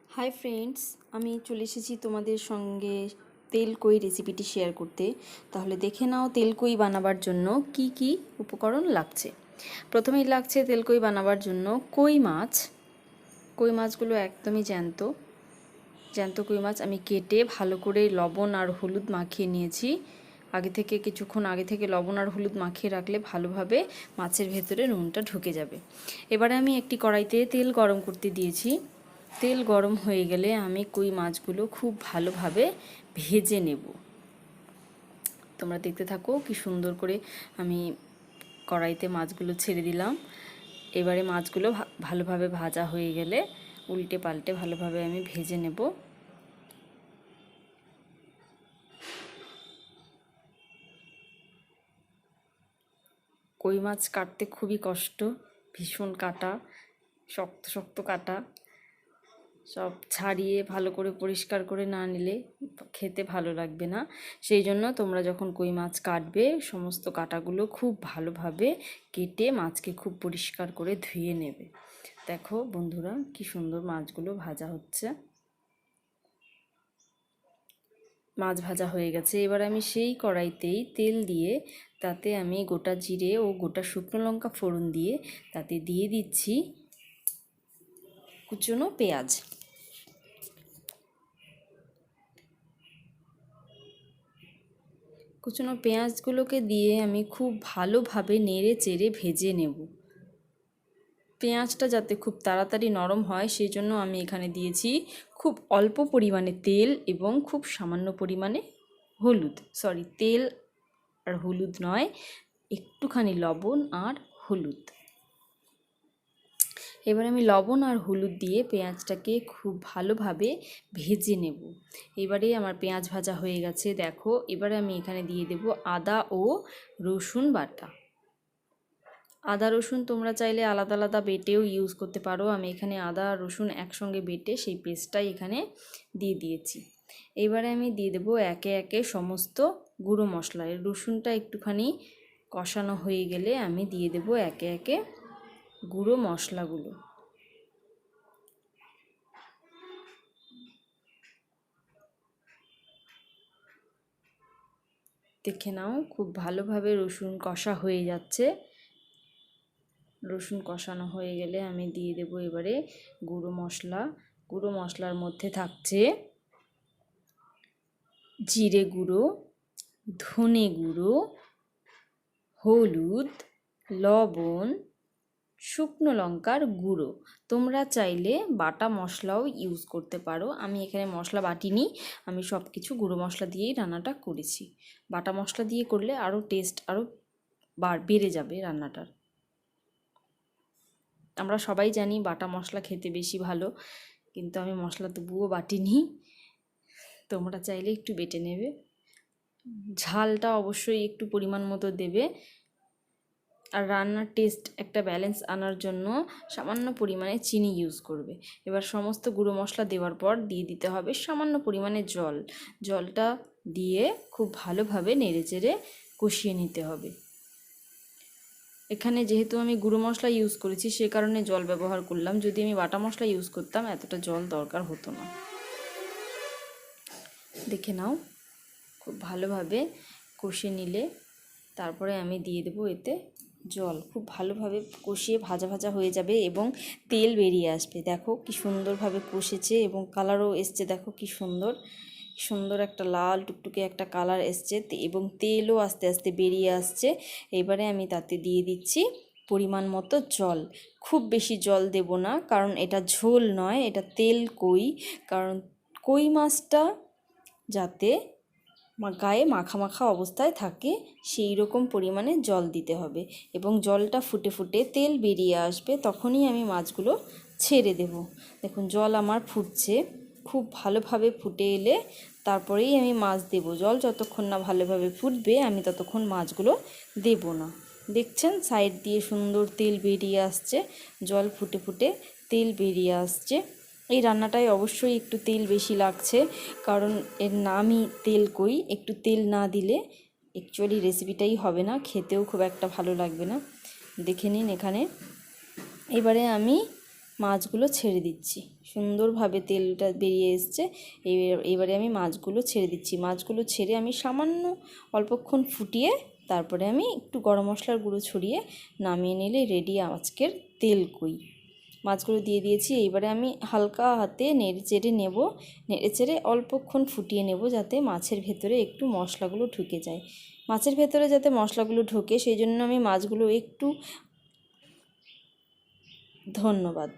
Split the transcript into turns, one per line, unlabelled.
Hi friends, আমি চলে এসেছি তোমাদের সঙ্গে তেল কই রেসিপিটি শেয়ার করতে। তাহলে দেখে নাও তেল কই বানাবার জন্য কি কি উপকরণ লাগছে। প্রথমেই লাগছে তেল কই বানাবার জন্য কই মাছ। কই মাছগুলো একদমই জ্যান্ত জ্যান্ত কই মাছ আমি কেটে ভালো করে লবণ আর হলুদ মাখিয়ে নিয়েছি। কিছুক্ষণ আগে থেকে লবণ আর হলুদ মাখিয়ে রাখলে ভালোভাবে মাছের ভেতরে নুনটা ঢুকে যাবে। এবারে আমি একটি কড়াইতে তেল গরম করতে দিয়েছি। তেল গরম হয়ে গেলে আমি কই মাছগুলো খুব ভালোভাবে ভেজে নেব। তোমরা দেখতে থাকো কি সুন্দর করে আমি কড়াইতে মাছগুলো ছেড়ে দিলাম। এবারে মাছগুলো ভালোভাবে ভাজা হয়ে গেলে উল্টে পাল্টে ভালোভাবে আমি ভেজে নেব। কই মাছ কাটতে খুবই কষ্ট, ভীষণ কাটা, শক্ত শক্ত কাটা। সব ছাড়িয়ে ভালো করে পরিষ্কার করে না নিলে খেতে ভালো লাগবে না। সেই জন্য তোমরা যখন কই মাছ কাটবে সমস্ত কাটাগুলো খুব ভালোভাবে কেটে মাছকে খুব পরিষ্কার করে ধুয়ে নেবে। দেখো বন্ধুরা কি সুন্দর মাছগুলো ভাজা হচ্ছে। মাছ ভাজা হয়ে গেছে। এবার আমি সেই কড়াইতেই তেল দিয়ে তাতে আমি গোটা জিরে ও গোটা শুকনো লঙ্কা ফোড়ন দিয়ে তাতে দিয়ে দিচ্ছি কুচনো পেঁয়াজ। কুচনো পেঁয়াজগুলোকে দিয়ে আমি খুব ভালোভাবে নেড়ে চেড়ে ভেজে নেব। পেঁয়াজটা যাতে খুব তাড়াতাড়ি নরম হয় সেই জন্য আমি এখানে দিয়েছি খুব অল্প পরিমাণে তেল এবং খুব সামান্য পরিমাণে হলুদ। তেল আর হলুদ নয়, একটুখানি লবণ আর হলুদ। এবার আমি লবণ আর হলুদ দিয়ে পেঁয়াজটাকে খুব ভালোভাবে ভেজে নেব। এবারে আমার পেঁয়াজ ভাজা হয়ে গেছে। দেখো এবারে আমি এখানে দিয়ে দেব আদা ও রসুন বাটা। আদা রসুন তোমরা চাইলে আলাদা আলাদা বেটেও ইউজ করতে পারো। আমি এখানে আদা আর রসুন একসঙ্গে বেটে সেই পেস্টটাই এখানে দিয়ে দিয়েছি। এবারে আমি দিয়ে দেবো একে একে সমস্ত গুঁড়ো মশলা। রসুনটা একটুখানি কষানো হয়ে গেলে আমি দিয়ে দেবো একে একে গুঁড়ো মশলাগুলো। দেখে নাও খুব ভালোভাবে রসুন কষা হয়ে যাচ্ছে। রসুন কষানো হয়ে গেলে আমি দিয়ে দেবো এবারে গুঁড়ো মশলা। গুঁড়ো মশলার মধ্যে থাকছে জিরে গুঁড়ো, ধনে গুঁড়ো, হলুদ, লবণ, শুকনো লঙ্কার গুঁড়ো। তোমরা চাইলে বাটা মশলাও ইউজ করতে পারো। আমি এখানে মশলা বাটিনি, আমি সব কিছু গুঁড়ো মশলা দিয়েই রান্নাটা করেছি। বাটা মশলা দিয়ে করলে আরও টেস্ট আরও বেড়ে যাবে রান্নাটার। আমরা সবাই জানি বাটা মশলা খেতে বেশি ভালো, কিন্তু আমি মশলা তবুও বাটিনি। তোমরা চাইলে একটু বেটে নেবে। ঝালটা অবশ্যই একটু পরিমাণ মতো দেবে। আর রান্নার টেস্ট একটা ব্যালেন্স আনার জন্য সামান্য পরিমাণে চিনি ইউজ করবে। এবার সমস্ত গুঁড়ো মশলা দেওয়ার পর দিয়ে দিতে হবে সামান্য পরিমাণে জল। জলটা দিয়ে খুব ভালোভাবে নেড়েচেড়ে কষিয়ে নিতে হবে। এখানে যেহেতু আমি গুঁড়ো মশলা ইউজ করেছি সে কারণে জল ব্যবহার করলাম। যদি আমি বাটা মশলা ইউজ করতাম এতটা জল দরকার হতো না। দেখে নাও খুব ভালোভাবে কষে নিলে তারপরে আমি দিয়ে দেবো এতে জল। খুব ভালোভাবে কষিয়ে ভাজা ভাজা হয়ে যাবে এবং তেল বেরিয়ে আসবে। দেখো কি সুন্দরভাবে কষেছে এবং কালারও এসছে। দেখো কি সুন্দর সুন্দর একটা লাল টুকটুকে একটা কালার এসছে এবং তেলও আস্তে আস্তে বেরিয়ে আসছে। এবারে আমি তাতে দিয়ে দিচ্ছি পরিমাণ মতো জল। খুব বেশি জল দেব না, কারণ এটা ঝোল নয়, এটা তেল কই। কারণ কই মাছটা যাতে গায়ে মাখা মাখা অবস্থায় থাকে সেই রকম পরিমাণে জল দিতে হবে এবং জলটা ফুটে ফুটে তেল বেরিয়ে আসবে, তখনই আমি মাছগুলো ছেড়ে দেব। দেখুন জল আমার ফুটছে, খুব ভালোভাবে ফুটে এলে তারপরেই আমি মাছ দেব। জল যতক্ষণ না ভালোভাবে ফুটবে আমি ততক্ষণ মাছগুলো দেব না। দেখছেন সাইড দিয়ে সুন্দর তেল বেরিয়ে আসছে, জল ফুটে ফুটে তেল বেরিয়ে আসছে। এই রান্নাটায় অবশ্যই একটু তেল বেশি লাগছে, কারণ এর নামই তেল কই। একটু তেল না দিলে অ্যাকচুয়ালি রেসিপিটাই হবে না, খেতেও খুব একটা ভালো লাগবে না। দেখে নিন এখানে। এবারে আমি মাছগুলো ছেড়ে দিচ্ছি। সুন্দরভাবে তেলটা বেরিয়ে এসছে। এবারে আমি মাছগুলো ছেড়ে দিচ্ছি। মাছগুলো ছেড়ে আমি সামান্য অল্পক্ষণ ফুটিয়ে তারপরে আমি একটু গরম মশলার গুঁড়ো ছড়িয়ে নামিয়ে নিলে রেডি আজকের তেল কই। মাছগুলো দিয়ে দিয়েছি। এইবারে আমি হালকা হাতে নেড়ে চেড়ে নেব, নেড়ে চেড়ে অল্পক্ষণ ফুটিয়ে নেব যাতে মাছের ভেতরে একটু মশলাগুলো ঢুকে যায়। মাছের ভেতরে যাতে মশলাগুলো ঢোকে সেই জন্য আমি মাছগুলো একটু ধন্যবাদ।